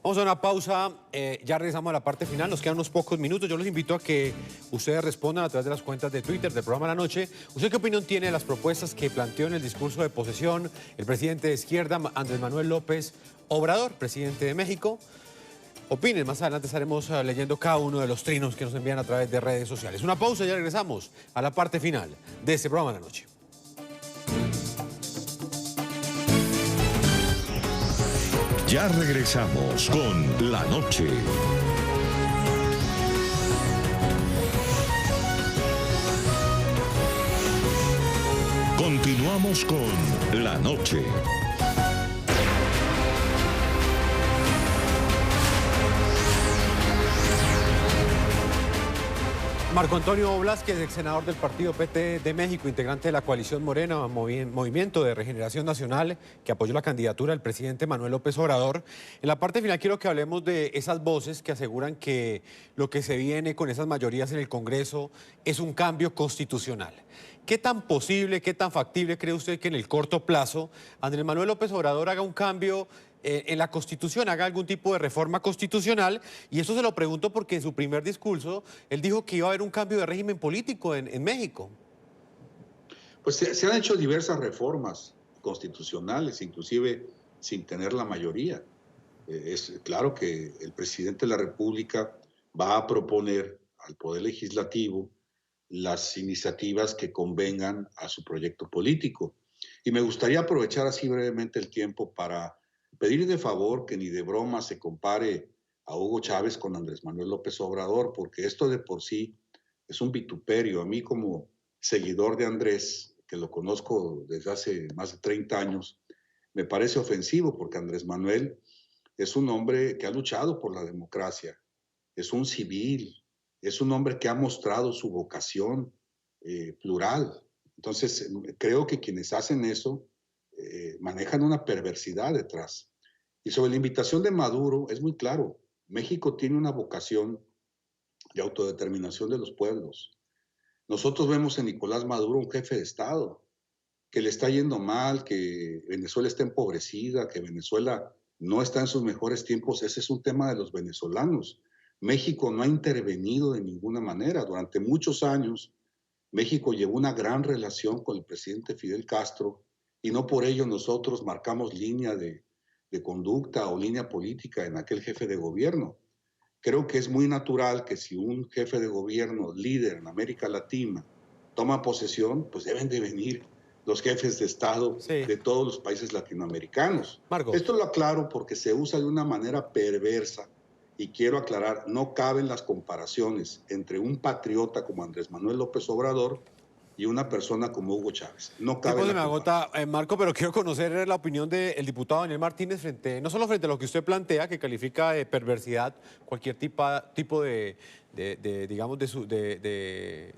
Vamos a una pausa, ya regresamos a la parte final, nos quedan unos pocos minutos. Yo los invito a que ustedes respondan a través de las cuentas de Twitter del programa La Noche. ¿Usted qué opinión tiene de las propuestas que planteó en el discurso de posesión el presidente de izquierda, Andrés Manuel López Obrador, presidente de México? Opinen, más adelante estaremos leyendo cada uno de los trinos que nos envían a través de redes sociales. Una pausa y ya regresamos a la parte final de este programa La Noche. Ya regresamos con La Noche. Continuamos con La Noche. Marco Antonio Blázquez, ex senador del partido PT de México, integrante de la coalición Morena, Movimiento de Regeneración Nacional, que apoyó la candidatura del presidente Manuel López Obrador. En la parte final quiero que hablemos de esas voces que aseguran que lo que se viene con esas mayorías en el Congreso es un cambio constitucional. ¿Qué tan posible, qué tan factible cree usted que en el corto plazo Andrés Manuel López Obrador haga un cambio en la Constitución, haga algún tipo de reforma constitucional? Y eso se lo pregunto porque en su primer discurso él dijo que iba a haber un cambio de régimen político en México. Pues se han hecho diversas reformas constitucionales, inclusive sin tener la mayoría. Es claro que el presidente de la República va a proponer al Poder Legislativo las iniciativas que convengan a su proyecto político. Y me gustaría aprovechar así brevemente el tiempo para pedir de favor que ni de broma se compare a Hugo Chávez con Andrés Manuel López Obrador, porque esto de por sí es un vituperio. A mí, como seguidor de Andrés, que lo conozco desde hace más de 30 años, me parece ofensivo, porque Andrés Manuel es un hombre que ha luchado por la democracia, es un civil, es un hombre que ha mostrado su vocación plural. Entonces, creo que quienes hacen eso manejan una perversidad detrás. Y sobre la invitación de Maduro, es muy claro, México tiene una vocación de autodeterminación de los pueblos. Nosotros vemos en Nicolás Maduro un jefe de Estado, que le está yendo mal, que Venezuela está empobrecida, que Venezuela no está en sus mejores tiempos. Ese es un tema de los venezolanos. México no ha intervenido de ninguna manera. Durante muchos años, México llevó una gran relación con el presidente Fidel Castro y no por ello nosotros marcamos línea de conducta o línea política en aquel jefe de gobierno. Creo que es muy natural que si un jefe de gobierno líder en América Latina toma posesión, pues deben de venir los jefes de Estado de todos los países latinoamericanos. Marco. Esto lo aclaro porque se usa de una manera perversa y quiero aclarar, no caben las comparaciones entre un patriota como Andrés Manuel López Obrador y una persona como Hugo Chávez. No cabe. Me agota, Marco, pero quiero conocer la opinión del diputado Daniel Martínez no solo frente a lo que usted plantea, que califica de perversidad cualquier tipo de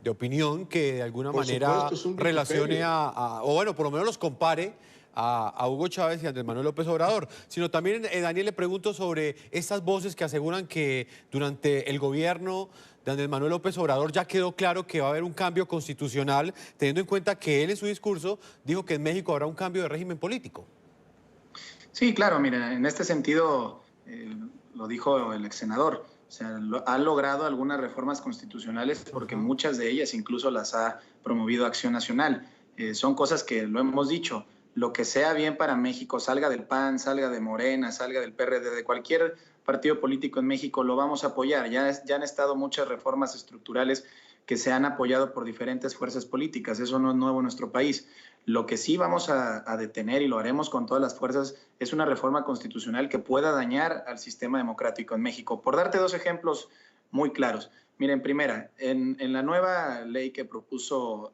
opinión que de alguna manera relacione o bueno, por lo menos los compare a Hugo Chávez y a Andrés Manuel López Obrador, sino también, Daniel, le pregunto sobre estas voces que aseguran que durante el gobierno de Andrés Manuel López Obrador ya quedó claro que va a haber un cambio constitucional, teniendo en cuenta que él en su discurso dijo que en México habrá un cambio de régimen político. Sí, claro, mira, en este sentido lo dijo el ex senador. O sea, ha logrado algunas reformas constitucionales porque muchas de ellas incluso las ha promovido Acción Nacional. Son cosas que lo hemos dicho. Lo que sea bien para México, salga del PAN, salga de Morena, salga del PRD, de cualquier partido político en México, lo vamos a apoyar. Ya han estado muchas reformas estructurales que se han apoyado por diferentes fuerzas políticas. Eso no es nuevo en nuestro país. Lo que sí vamos a detener, y lo haremos con todas las fuerzas, es una reforma constitucional que pueda dañar al sistema democrático en México. Por darte dos ejemplos muy claros. Miren, primera, en la nueva ley que propuso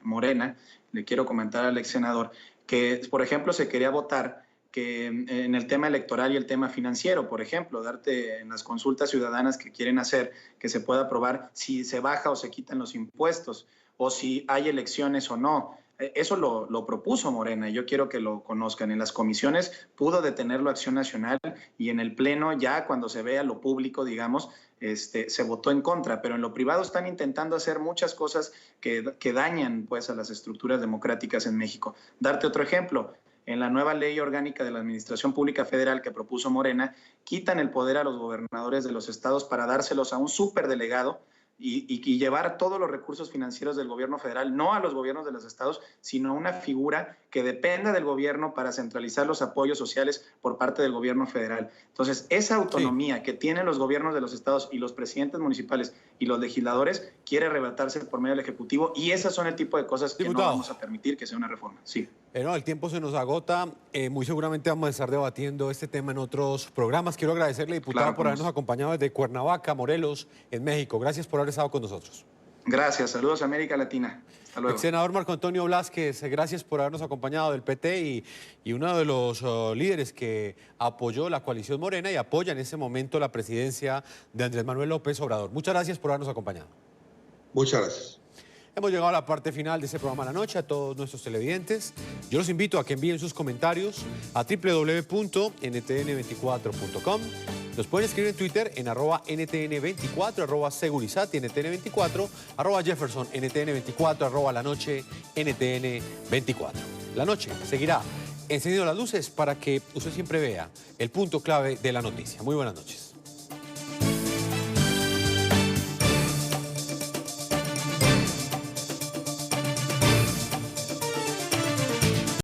Morena, le quiero comentar al ex senador, que, por ejemplo, se quería votar que en el tema electoral y el tema financiero, por ejemplo, darte en las consultas ciudadanas que quieren hacer, que se pueda aprobar si se baja o se quitan los impuestos, o si hay elecciones o no. Eso lo propuso Morena y yo quiero que lo conozcan. En las comisiones pudo detenerlo Acción Nacional y en el Pleno, ya cuando se vea lo público, digamos, se votó en contra, pero en lo privado están intentando hacer muchas cosas que dañan pues a las estructuras democráticas en México. Darte otro ejemplo. En la nueva ley orgánica de la Administración Pública Federal que propuso Morena, quitan el poder a los gobernadores de los estados para dárselos a un superdelegado y llevar todos los recursos financieros del gobierno federal, no a los gobiernos de los estados, sino a una figura que dependa del gobierno para centralizar los apoyos sociales por parte del gobierno federal. Entonces, esa autonomía que tienen los gobiernos de los estados y los presidentes municipales y los legisladores quiere arrebatarse por medio del Ejecutivo y esas son el tipo de cosas que no vamos a permitir que sea una reforma. Sí. No, el tiempo se nos agota. Muy seguramente vamos a estar debatiendo este tema en otros programas. Quiero agradecerle, diputado, por habernos acompañado desde Cuernavaca, Morelos, en México. Gracias por haber estado con nosotros. Gracias, saludos a América Latina. Hasta luego. El senador Marco Antonio Blázquez, gracias por habernos acompañado del PT y uno de los líderes que apoyó la coalición Morena y apoya en ese momento la presidencia de Andrés Manuel López Obrador. Muchas gracias por habernos acompañado. Muchas gracias. Hemos llegado a la parte final de este programa La Noche. A todos nuestros televidentes, yo los invito a que envíen sus comentarios a www.ntn24.com. Nos pueden escribir en Twitter en @NTN24, @Segurizati, NTN24, @Jefferson, NTN24, @La Noche, NTN24. La Noche seguirá encendiendo las luces para que usted siempre vea el punto clave de la noticia. Muy buenas noches.